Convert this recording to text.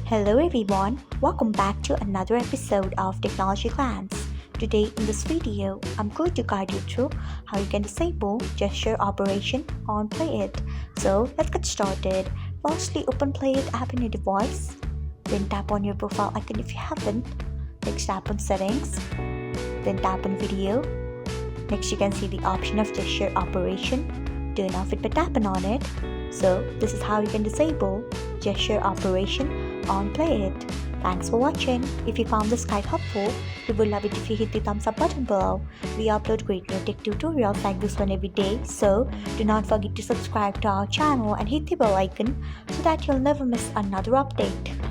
Hello everyone, welcome back to another episode of Technologyglance. Today in this video, I'm going to guide you through how you can disable gesture operation on PLAYit. So let's get started. Firstly, open PLAYit app in your device. Then tap on your profile icon if you haven't. Next tap on settings. Then tap on video. Next you can see the option of gesture operation. Turn off it by tapping on it. So this is how you can disable gesture operation on PLAYit. Thanks for watching. If you found this guide helpful, we would love it if you hit the thumbs up button below. We upload great new tech tutorials like this one every day, so do not forget to subscribe to our channel and hit the bell icon so that you'll never miss another update.